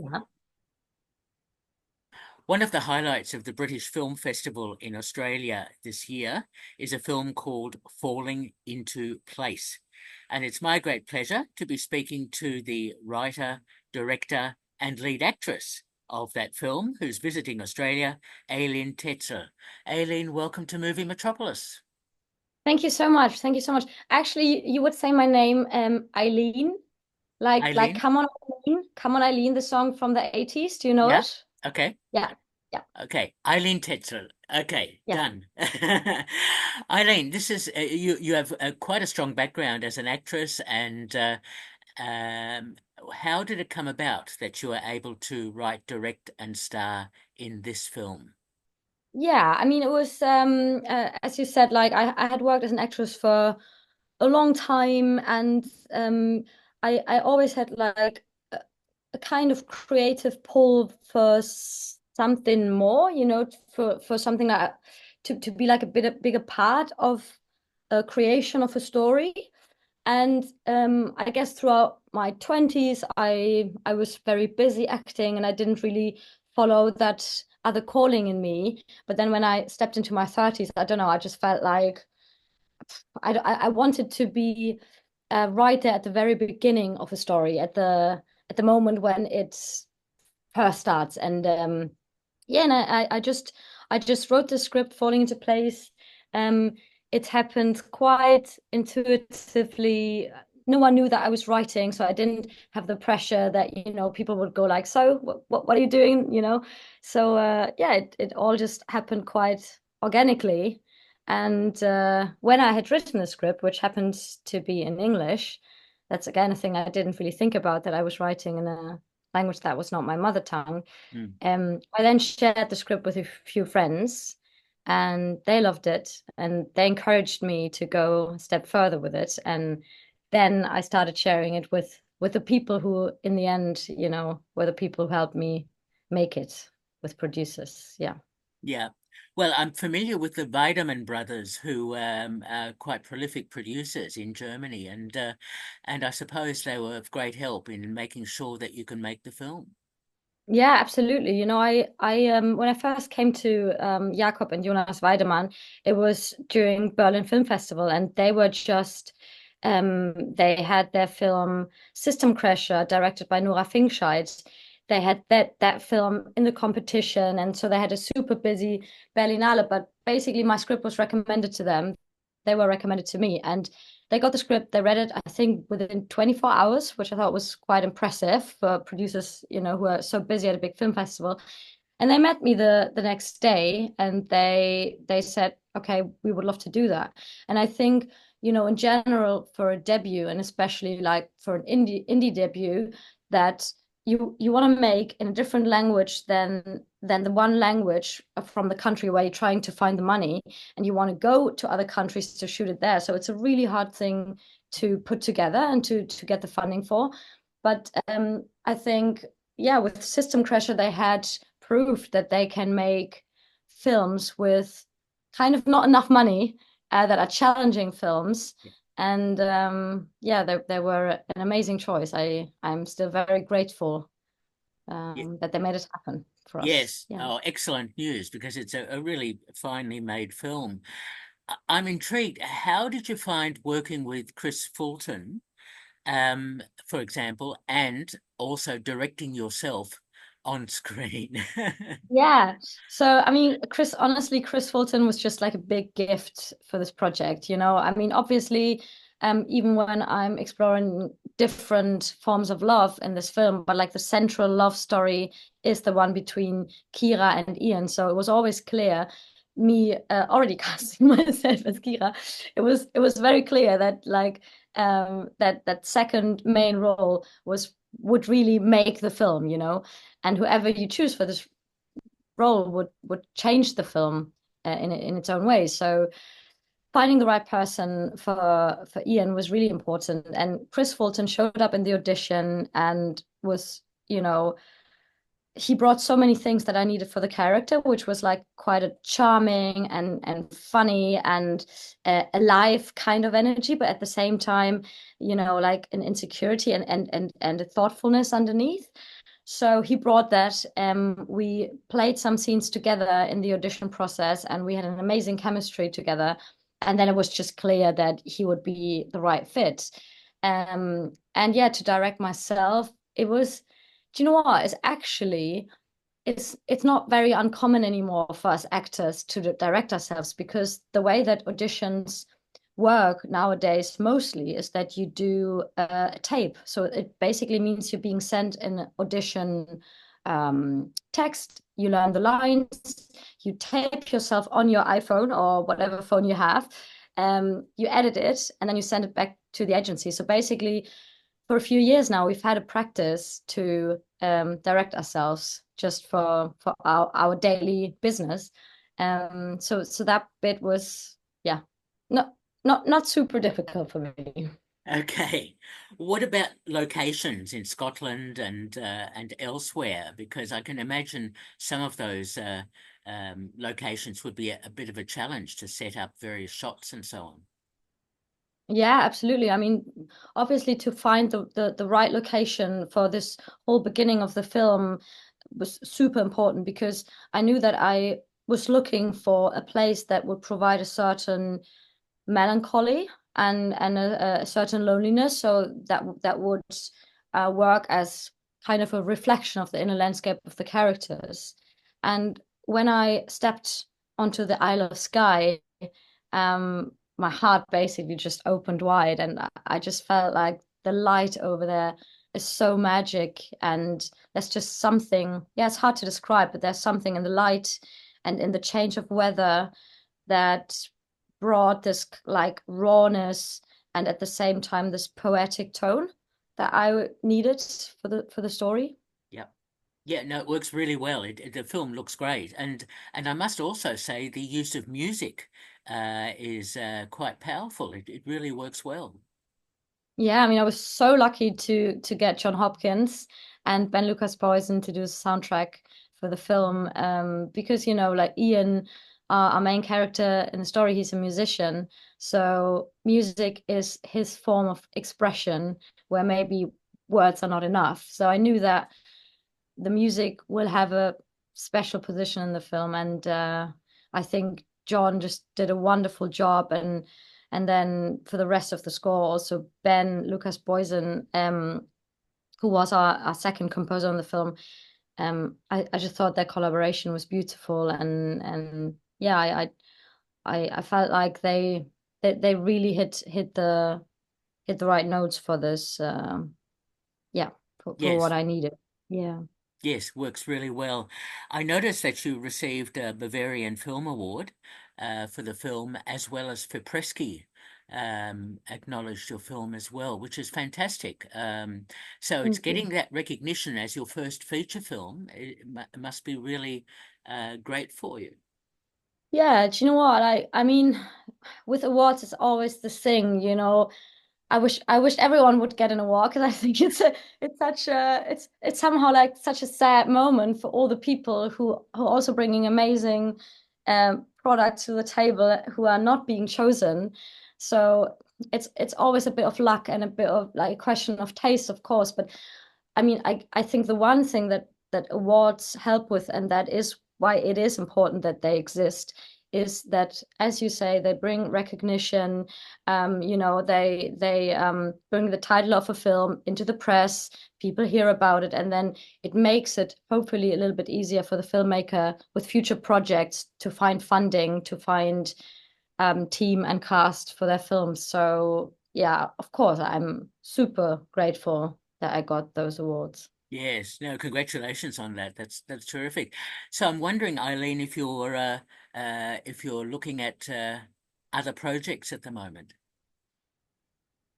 Yeah. One of the highlights of the British Film Festival in Australia this year is a film called Falling into Place. And it's my great pleasure to be speaking to the writer, director, and lead actress of that film who's visiting Australia, Aylin Tezel. Aylin, welcome to Movie Metropolis. Thank you so much. Thank you so much. Actually, you would say my name, Eileen, like Aylin? "Come on, Eileen," "Come on, Eileen," the song from the 80s. Do you know Yeah? it? Okay. Yeah, yeah, Okay, Eileen Tezel. Okay, yeah. done. Eileen, this is you have quite a strong background as an actress, and um, how did it come about that you were able to write, direct, and star in this film? Yeah, I mean, it was as you said, like I had worked as an actress for a long time, and I always had like a kind of creative pull for something more, for something like to be like a bigger part of a creation of a story. And I guess throughout my 20s, I was very busy acting, and I didn't really follow that other calling in me. But then when I stepped into my 30s, I don't know, I just felt like I wanted to be right there at the very beginning of a story, at the moment when it first starts. And yeah, and I just wrote the script falling into place. It happened quite intuitively. No one knew that I was writing, so I didn't have the pressure that, people would go like, "So, what are you doing?" So yeah, it all just happened quite organically. And when I had written the script, which happened to be in English, that's again a thing I didn't really think about, that I was writing in a language that was not my mother tongue. Hmm. I then shared the script with a few friends, and they loved it, and they encouraged me to go a step further with it. And then I started sharing it with the people who, in the end, were the people who helped me make it, with producers. Yeah. Yeah. Well, I'm familiar with the Weidemann brothers, who are quite prolific producers in Germany, and I suppose they were of great help in making sure that you can make the film. Yeah, absolutely. I when I first came to Jakob and Jonas Weidemann, it was during Berlin Film Festival, and they were just they had their film System Crasher, directed by Nora Finkscheid. They had that film in the competition, and so they had a super busy Berlinale. But basically, my script was recommended to them. They were recommended to me, and they got the script. They read it, I think, within 24 hours, which I thought was quite impressive for producers, who are so busy at a big film festival. And they met me the next day, and they said, "Okay, we would love to do that." And I think, in general, for a debut, and especially like for an indie debut, that you want to make in a different language than the one language from the country where you're trying to find the money, and you want to go to other countries to shoot it there. So it's a really hard thing to put together and to get the funding for. But I think, yeah, with System Crasher, they had proof that they can make films with kind of not enough money, that are challenging films. And yeah, they were an amazing choice. I'm still very grateful Yeah. that they made it happen for us. Yes. Yeah. Oh, excellent news, because it's a really finely made film. I'm intrigued. How did you find working with Chris Fulton, for example, and also directing yourself on screen? Yeah. So, I mean, honestly, Chris Fulton was just like a big gift for this project, I mean, obviously, even when I'm exploring different forms of love in this film, but like the central love story is the one between Kira and Ian. So it was always clear, me already casting myself as Kira, it was very clear that like that second main role would really make the film, and whoever you choose for this role would change the film in its own way. So finding the right person for Ian was really important. And Chris Fulton showed up in the audition and was, he brought so many things that I needed for the character, which was like quite a charming and funny and alive kind of energy, but at the same time, like an insecurity and a thoughtfulness underneath. So he brought that. We played some scenes together in the audition process, and we had an amazing chemistry together. And then it was just clear that he would be the right fit. And yeah, to direct myself, it was, do you know what? It's not very uncommon anymore for us actors to direct ourselves, because the way that auditions work nowadays mostly is that you do a tape. So it basically means you're being sent an audition text, you learn the lines, you tape yourself on your iPhone or whatever phone you have, you edit it, and then you send it back to the agency. So basically, for a few years now, we've had a practice to direct ourselves just for our daily business. So that bit was, yeah, not not super difficult for me. Okay. What about locations in Scotland and elsewhere? Because I can imagine some of those locations would be a bit of a challenge to set up various shots and so on. Yeah, absolutely. I mean, obviously, to find the right location for this whole beginning of the film was super important, because I knew that I was looking for a place that would provide a certain melancholy and a certain loneliness, so that would work as kind of a reflection of the inner landscape of the characters. And when I stepped onto the Isle of Skye, my heart basically just opened wide, and I just felt like the light over there is so magic, and there's just something, yeah, it's hard to describe, but there's something in the light and in the change of weather that brought this like rawness, and at the same time this poetic tone that I needed for the story. Yeah. Yeah, no, it works really well. The film looks great, and I must also say the use of music is quite powerful. It really works well. Yeah, I mean, I was so lucky to get John Hopkins and Ben Lucas Boysen to do the soundtrack for the film, because like Ian, our main character in the story, he's a musician, so music is his form of expression where maybe words are not enough. So I knew that the music will have a special position in the film, and I think John just did a wonderful job. And then for the rest of the score, also Ben Lucas Boysen, who was our second composer on the film, I just thought their collaboration was beautiful, and yeah, I felt like they really hit the right notes for this, yeah, for what Yes, I needed. Yeah. yes, works really well. I noticed that you received a Bavarian Film Award for the film, as well as for Presky acknowledged your film as well, which is fantastic. So it's Thank getting you. that recognition as your first feature film. It must be really great for you. Yeah, do you know what? I mean, with awards, it's always the thing, I wish everyone would get an award, because I think it's somehow like such a sad moment for all the people who are also bringing amazing products to the table who are not being chosen. So it's always a bit of luck and a bit of like a question of taste, of course. But I mean, I think the one thing that awards help with, and that is why it is important that they exist, is that, as you say, they bring recognition. They bring the title of a film into the press. People hear about it, and then it makes it hopefully a little bit easier for the filmmaker with future projects to find funding, to find team and cast for their films. So yeah, of course, I'm super grateful that I got those awards. Yes, no, congratulations on that. That's terrific. So I'm wondering, Eileen, if you're looking at other projects at the moment.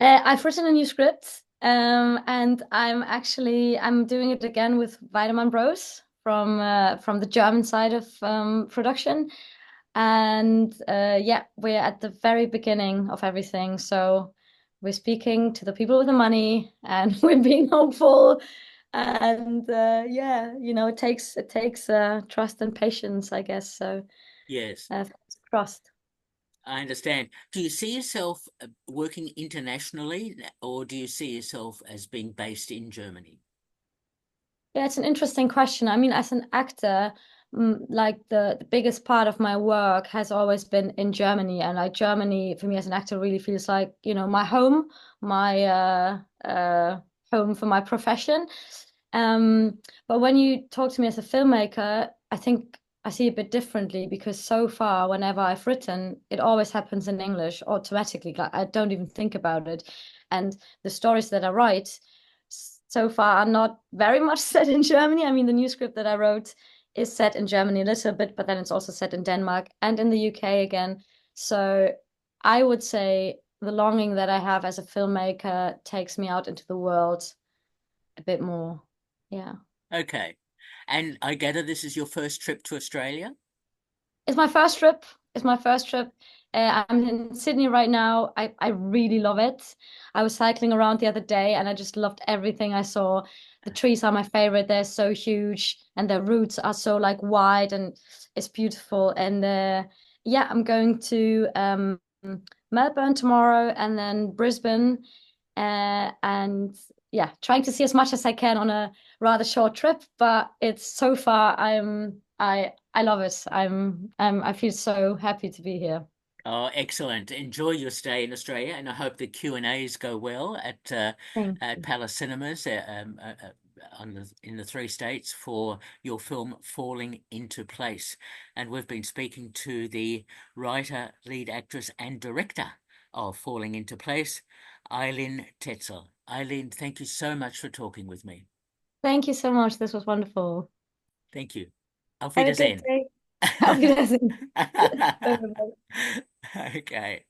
I've written a new script, and I'm doing it again with Weidemann Bros from the German side of production, and yeah, we're at the very beginning of everything. So we're speaking to the people with the money, and we're being hopeful, and yeah, it takes trust and patience, I guess. So Yes, fingers crossed. I understand. Do you see yourself working internationally, or do you see yourself as being based in Germany? Yeah, it's an interesting question. I mean, as an actor, like the biggest part of my work has always been in Germany, and like Germany for me as an actor really feels like, my home, my home for my profession. Um, but when you talk to me as a filmmaker, I think I see it a bit differently because so far, whenever I've written, it always happens in English automatically. Like I don't even think about it, and the stories that I write so far are not very much set in Germany. I mean, the new script that I wrote is set in Germany a little bit, but then it's also set in Denmark and in the UK again. So I would say the longing that I have as a filmmaker takes me out into the world a bit more. Yeah. Okay. And I gather this is your first trip to Australia? It's my first trip. It's my first trip. I'm in Sydney right now. I really love it. I was cycling around the other day and I just loved everything I saw. The trees are my favorite. They're so huge and the roots are so like wide and it's beautiful. And yeah, I'm going to Melbourne tomorrow and then Brisbane. And yeah, trying to see as much as I can on a rather short trip, but it's so far I love it. I feel so happy to be here. Oh, excellent. Enjoy your stay in Australia, and I hope the Q&As go well Thank at you. Palace Cinemas in the three states for your film Falling Into Place. And we've been speaking to the writer, lead actress, and director of Falling Into Place, Aylin Tezel. Aylin, thank you so much for talking with me. Thank you so much. This was wonderful. Thank you. Auf Have a good Wiedersehen. day. Auf Wiedersehen. Bye bye. Okay.